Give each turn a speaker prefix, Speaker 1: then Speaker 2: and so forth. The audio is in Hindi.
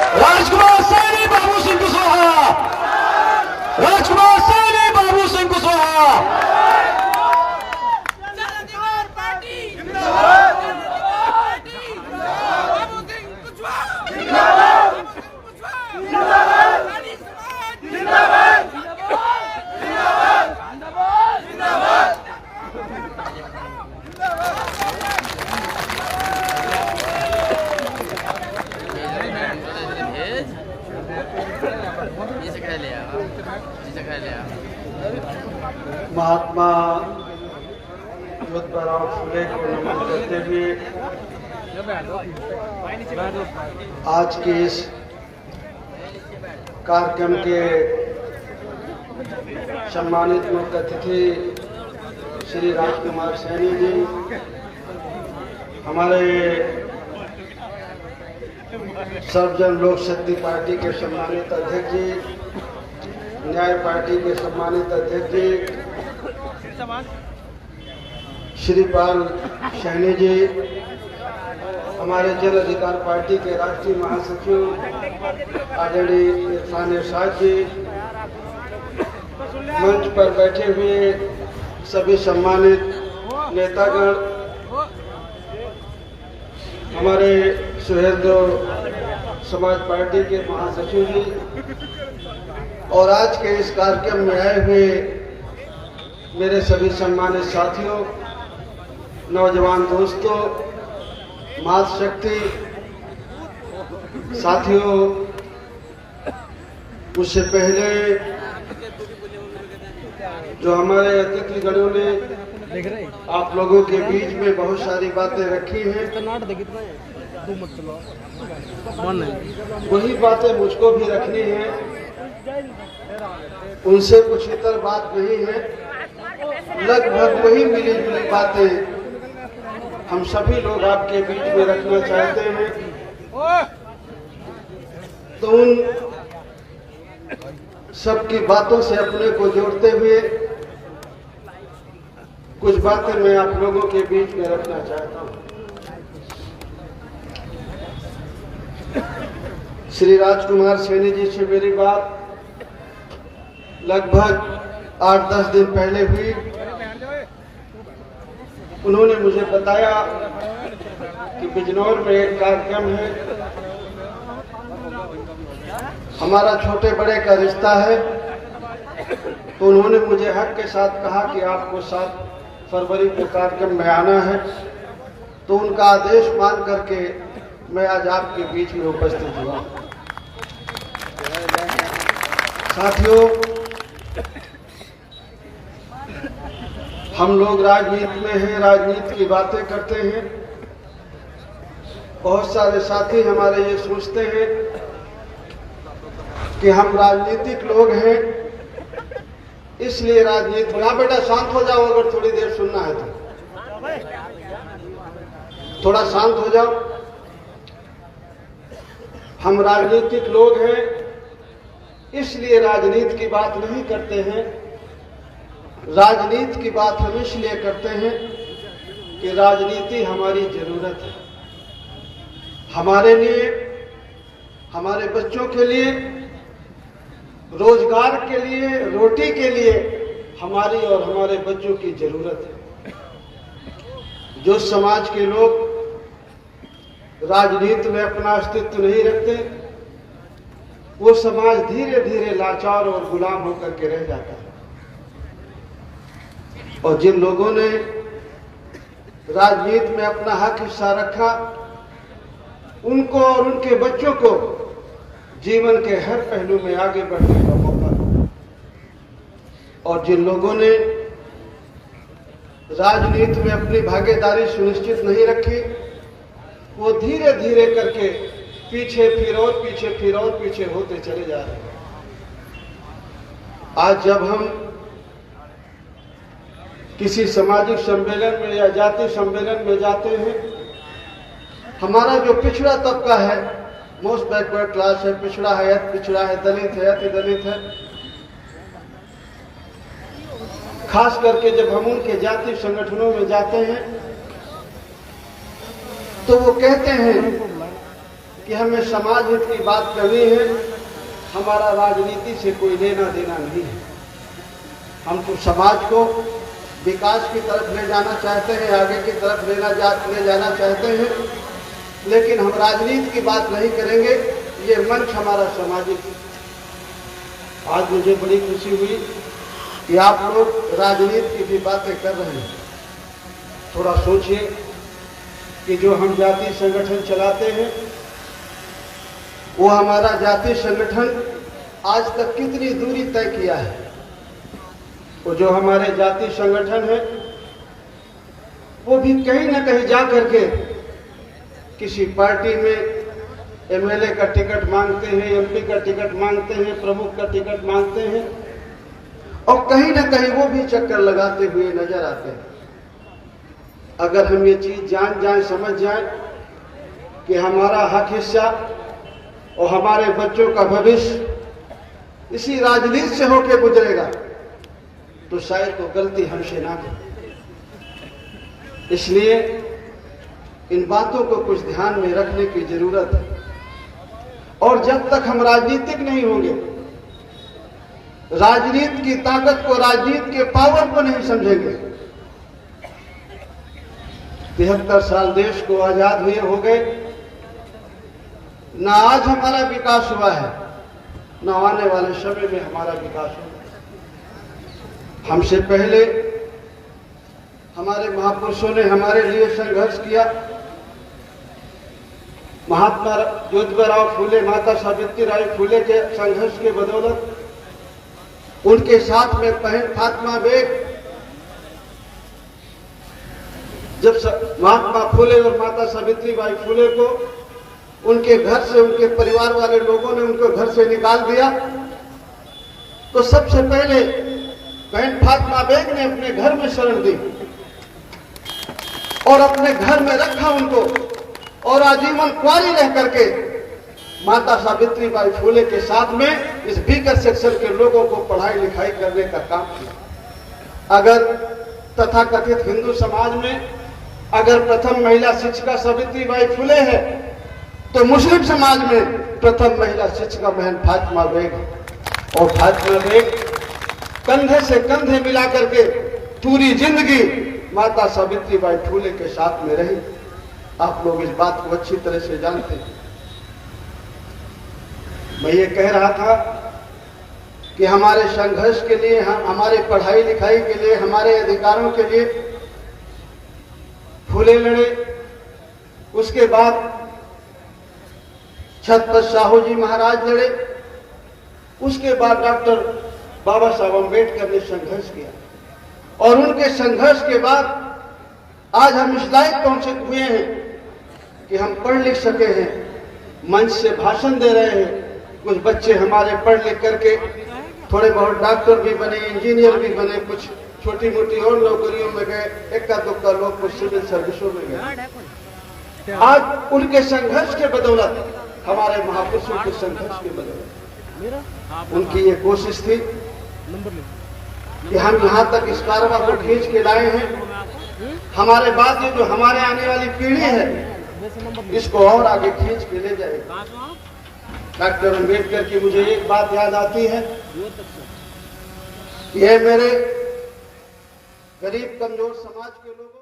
Speaker 1: राजकुमार सैनी बाबू सिंह कुशवाहा, राजकुमार सैनी बाबू सिंह कुशवाहा।
Speaker 2: महात्मा ज्योतिराव फुले को नमन करते हुए आज के इस कार्यक्रम के सम्मानित मुख्य अतिथि श्री राजकुमार सैनी जी, हमारे सर्वजन लोक शक्ति पार्टी के सम्मानित अध्यक्ष जी, न्याय पार्टी के सम्मानित अध्यक्ष जी श्रीपाल सैनी जी, हमारे जन अधिकार पार्टी के राष्ट्रीय महासचिव आदरणीय इरफान इरशाद जी, मंच पर बैठे हुए सभी सम्मानित नेतागण, हमारे सुहेलदेव समाज पार्टी के महासचिव जी और आज के इस कार्यक्रम में आए हुए मेरे सभी सम्मानित साथियों, नौजवान दोस्तों, मातृशक्ति साथियों, उससे पहले जो हमारे अतिथिगणों ने आप लोगों के बीच में बहुत सारी बातें रखी हैं, वही बातें मुझको भी रखनी है। उनसे कुछ इतर बात नहीं है, लगभग वही मिली जुली बातें हम सभी लोग आपके बीच में रखना चाहते हैं। तो उन सबकी बातों से अपने को जोड़ते हुए कुछ बातें मैं आप लोगों के बीच में रखना चाहता हूं। श्री राजकुमार सैनी जी से मेरी बात लगभग 8-10 दिन पहले हुई। उन्होंने मुझे बताया कि बिजनौर में एक कार्यक्रम है, हमारा छोटे बड़े का रिश्ता है, तो उन्होंने मुझे हक के साथ कहा कि आपको 7 फरवरी को कार्यक्रम में आना है। तो उनका आदेश मान करके मैं आज आपके बीच में उपस्थित हुआ। साथियों, हम लोग राजनीति में हैं, राजनीति की बातें करते हैं। बहुत सारे साथी हमारे ये सोचते हैं कि हम राजनीतिक लोग हैं, इसलिए राजनीति। हाँ बेटा, शांत हो जाओ, अगर थोड़ी देर सुनना है तो थोड़ा शांत हो जाओ। हम राजनीतिक लोग हैं, इसलिए राजनीति की बात नहीं करते हैं। राजनीति की बात हम इसलिए करते हैं कि राजनीति हमारी जरूरत है, हमारे लिए, हमारे बच्चों के लिए, रोजगार के लिए, रोटी के लिए हमारी और हमारे बच्चों की जरूरत है। जो समाज के लोग राजनीति में अपना अस्तित्व नहीं रखते, वो समाज धीरे धीरे लाचार और गुलाम होकर के रह जाता है। और जिन लोगों ने राजनीति में अपना हक हिस्सा रखा, उनको और उनके बच्चों को जीवन के हर पहलू में आगे बढ़ने का मौका मिला। और जिन लोगों ने राजनीति में अपनी भागीदारी सुनिश्चित नहीं रखी, वो धीरे धीरे करके पीछे फिर और पीछे फिर और पीछे होते चले जा रहे हैं। आज जब हम किसी सामाजिक सम्मेलन में या जाति सम्मेलन में जाते हैं, हमारा जो पिछड़ा तबका है, मोस्ट बैकवर्ड क्लास है, पिछड़ा है, अति पिछड़ा है, दलित है, अति दलित है, खास करके जब हम उनके जाति संगठनों में जाते हैं तो वो कहते हैं कि हमें समाज हित की बात करनी है, हमारा राजनीति से कोई लेना देना नहीं है। हम तो समाज को विकास की तरफ ले जाना चाहते हैं, आगे की तरफ ले जाना चाहते हैं, लेकिन हम राजनीति की बात नहीं करेंगे। ये मंच हमारा सामाजिक है। आज मुझे बड़ी खुशी हुई कि आप लोग राजनीति की भी बातें कर रहे हैं। थोड़ा सोचिए कि जो हम जाति संगठन चलाते हैं, वो हमारा जाति संगठन आज तक कितनी दूरी तय किया है। वो जो हमारे जाति संगठन है, वो भी कहीं ना कहीं जा करके किसी पार्टी में एमएलए का टिकट मांगते हैं, एमपी का टिकट मांगते हैं, प्रमुख का टिकट मांगते हैं, और कहीं ना कहीं वो भी चक्कर लगाते हुए नजर आते हैं। अगर हम ये चीज जान जाएं, समझ जाएं कि हमारा हक हिस्सा और हमारे बच्चों का भविष्य इसी राजनीति से होकर गुजरेगा, तो शायद वो गलती हमसे ना करें। इसलिए इन बातों को कुछ ध्यान में रखने की जरूरत है। और जब तक हम राजनीतिक नहीं होंगे, राजनीति की ताकत को, राजनीति के पावर को नहीं समझेंगे, 73 साल देश को आजाद हुए हो गए, ना आज हमारा विकास हुआ है, ना आने वाले समय में हमारा विकास होगा। हमसे पहले हमारे महापुरुषों ने हमारे लिए संघर्ष किया। महात्मा ज्योतिबा फूले, माता सावित्रीबाई फूले के संघर्ष के बदौलत, उनके साथ में बहन फातिमा बेग, जब महात्मा फूले और माता सावित्रीबाई फूले को उनके घर से, उनके परिवार वाले लोगों ने उनको घर से निकाल दिया, तो सबसे पहले बहन फातिमा बेग ने अपने घर में शरण दी और अपने घर में रखा उनको, और आजीवन कुंवारी रह करके माता सावित्रीबाई फूले के साथ में इस भीकर सेक्शन के लोगों को पढ़ाई लिखाई करने का काम किया। अगर तथाकथित हिंदू समाज में अगर प्रथम महिला शिक्षिका सावित्रीबाई फूले है, तो मुस्लिम समाज में प्रथम महिला शिक्षिका बहन फातिमा बेग। और फातिमा बेग कंधे से कंधे मिला करके पूरी जिंदगी माता सावित्रीबाई फूले के साथ में रही। आप लोग इस बात को अच्छी तरह से जानते हैं। मैं ये कह रहा था कि हमारे संघर्ष के लिए, हमारे पढ़ाई लिखाई के लिए, हमारे अधिकारों के लिए फूले लड़े। उसके बाद छत्रपति साहू जी महाराज लड़े। उसके बाद डॉक्टर बाबा साहब अम्बेडकर ने संघर्ष किया, और उनके संघर्ष के बाद आज हम इस लायक पहुंचे हुए हैं कि हम पढ़ लिख सके हैं, मंच से भाषण दे रहे हैं। कुछ बच्चे हमारे पढ़ लिख करके थोड़े बहुत डॉक्टर भी बने, इंजीनियर भी बने, कुछ छोटी मोटी और नौकरियों में गए, इक्का दुक्का लोग कुछ सिविल सर्विसों में गए। आज उनके संघर्ष के बदौलत, हमारे महापुरुषों के संघर्ष के बदौलत, उनकी ये कोशिश थी कि हम यहाँ तक इस कारवा को खींच के लाए हैं। हमारे बाद ये जो हमारे आने वाली पीढ़ी है, इसको और आगे खींच के ले जाएगा। डॉक्टर अम्बेडकर की मुझे एक बात याद आती है, ये मेरे गरीब कमजोर समाज के लोगों